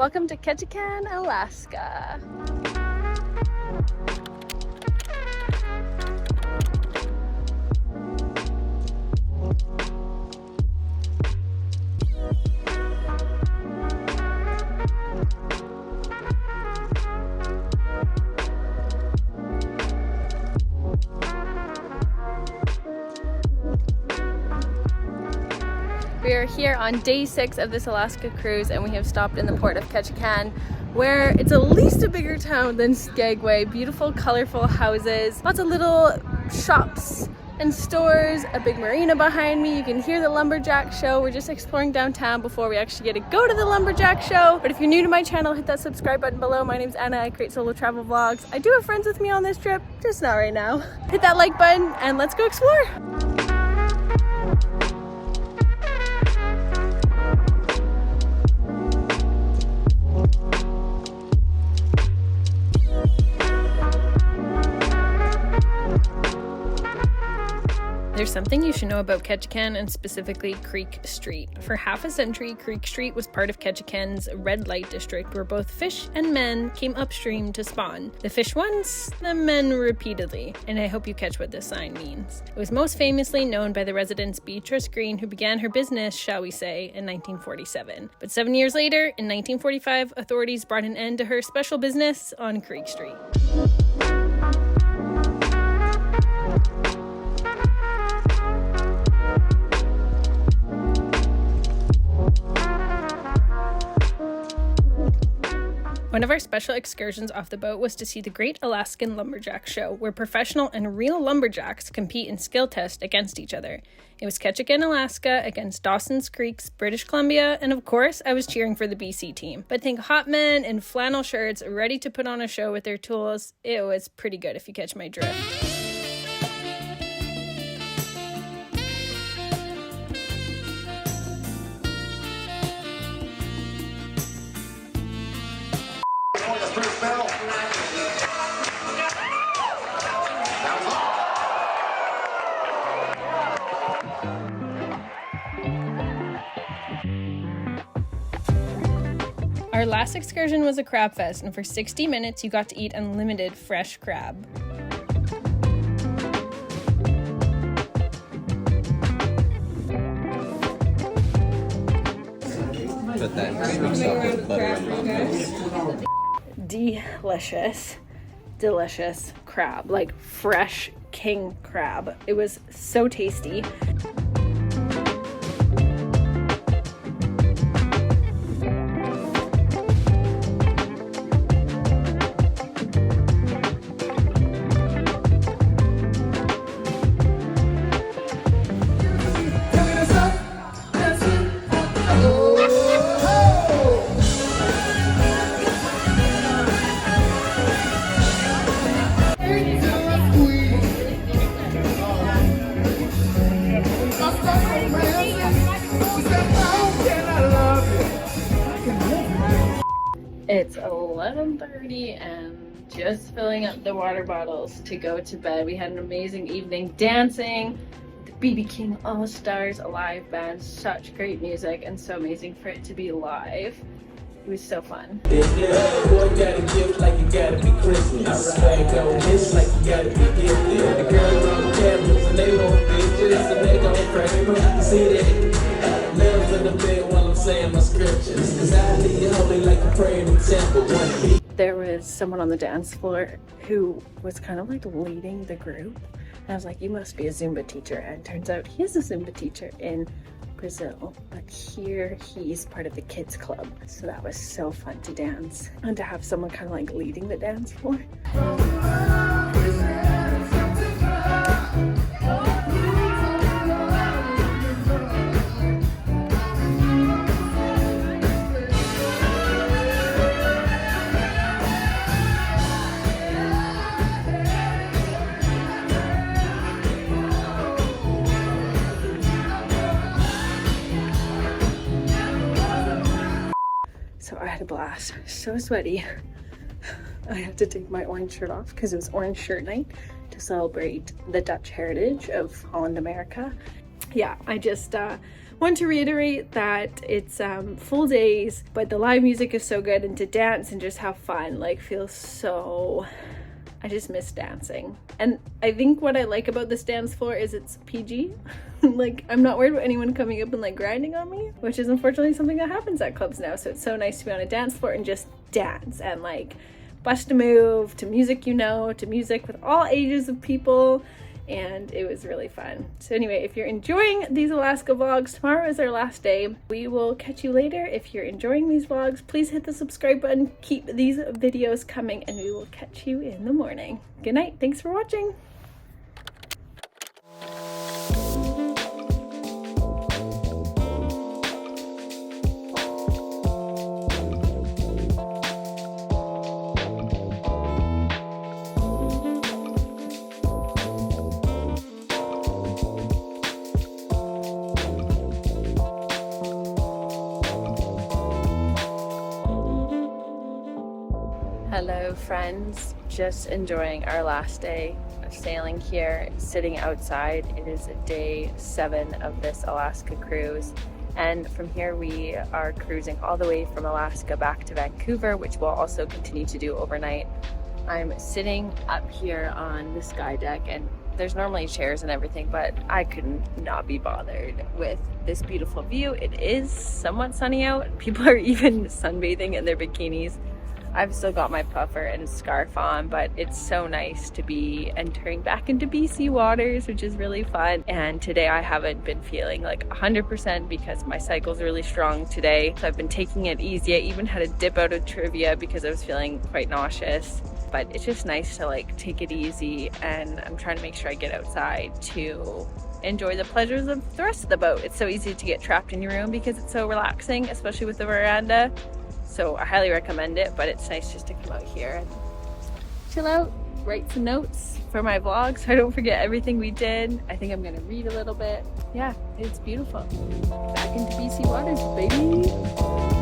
Welcome to Ketchikan, Alaska. We are here on day 6 of this Alaska cruise, and we have stopped in the port of Ketchikan, where it's at least a bigger town than Skagway. Beautiful, colorful houses, lots of little shops and stores, a big marina behind me. You can hear the Lumberjack Show. We're just exploring downtown before we actually get to go to the Lumberjack Show. But if you're new to my channel, hit that subscribe button below. My name's Anna. I create solo travel vlogs. I do have friends with me on this trip, just not right now. Hit that like button and let's go explore. There's something you should know about Ketchikan, and specifically Creek Street. For half a century, Creek Street was part of Ketchikan's red light district, where both fish and men came upstream to spawn. The fish once, the men repeatedly. And I hope you catch what this sign means. It was most famously known by the residents Beatrice Green, who began her business, shall we say, in 1947. But 7 years later, in 1945, authorities brought an end to her special business on Creek Street. One of our special excursions off the boat was to see the Great Alaskan Lumberjack Show, where professional and real lumberjacks compete in skill test against each other. It was Ketchikan, Alaska against Dawson's Creek, British Columbia, and of course, I was cheering for the BC team. But think hot men in flannel shirts ready to put on a show with their tools. It was pretty good if you catch my drift. Our last excursion was a crab fest, and for 60 minutes you got to eat unlimited fresh crab. Put that sweet stuff with butter on top. Delicious crab, like fresh king crab. It was so tasty. It's 11:30 and just filling up the water bottles to go to bed. We had an amazing evening dancing, the BB King All-Stars, a live band, such great music, and so amazing for it to be live. It was so fun. Boy, got a gift like you gotta be Christmas. Swag on this like you gotta be gifted. The girls on cameras and they want pictures and they gon' frame them. See that? Live in the bed while I'm saying my scriptures. Cause I lead holy like a prayer in the temple. There was someone on the dance floor who was kind of like leading the group. And I was like, you must be a Zumba teacher. And turns out he is a Zumba teacher in Brazil, but here he's part of the kids club. So that was so fun to dance and to have someone kind of like leading the dance floor. So I had a blast. So sweaty. I had to take my orange shirt off because it was orange shirt night to celebrate the Dutch heritage of Holland America. Yeah, I just want to reiterate that it's full days, but the live music is so good, and to dance and just have fun like feels so... I just miss dancing. And I think what I like about this dance floor is it's PG. Like, I'm not worried about anyone coming up and like grinding on me, which is unfortunately something that happens at clubs now. So it's so nice to be on a dance floor and just dance and like bust a move to music, you know, to music with all ages of people. And it was really fun. So anyway, if you're enjoying these Alaska vlogs, tomorrow is our last day. We will catch you later. If you're enjoying these vlogs, please hit the subscribe button. Keep these videos coming, and we will catch you in the morning. Good night. Thanks for watching. Hello friends, just enjoying our last day of sailing here, sitting outside. It is day 7 of this Alaska cruise, and from here we are cruising all the way from Alaska back to Vancouver, which we'll also continue to do overnight. I'm sitting up here on the sky deck, and there's normally chairs and everything, but I could not be bothered with this beautiful view. It is somewhat sunny out. People are even sunbathing in their bikinis. I've still got my puffer and scarf on, but it's so nice to be entering back into BC waters, which is really fun. And today I haven't been feeling like 100% because my cycle's really strong today. So I've been taking it easy. I even had to dip out of trivia because I was feeling quite nauseous. But it's just nice to like take it easy, and I'm trying to make sure I get outside to enjoy the pleasures of the rest of the boat. It's so easy to get trapped in your room because it's so relaxing, especially with the veranda. So I highly recommend it, but it's nice just to come out here and chill out, write some notes for my vlog so I don't forget everything we did. I think I'm gonna read a little bit. Yeah, it's beautiful. Back into BC waters, baby.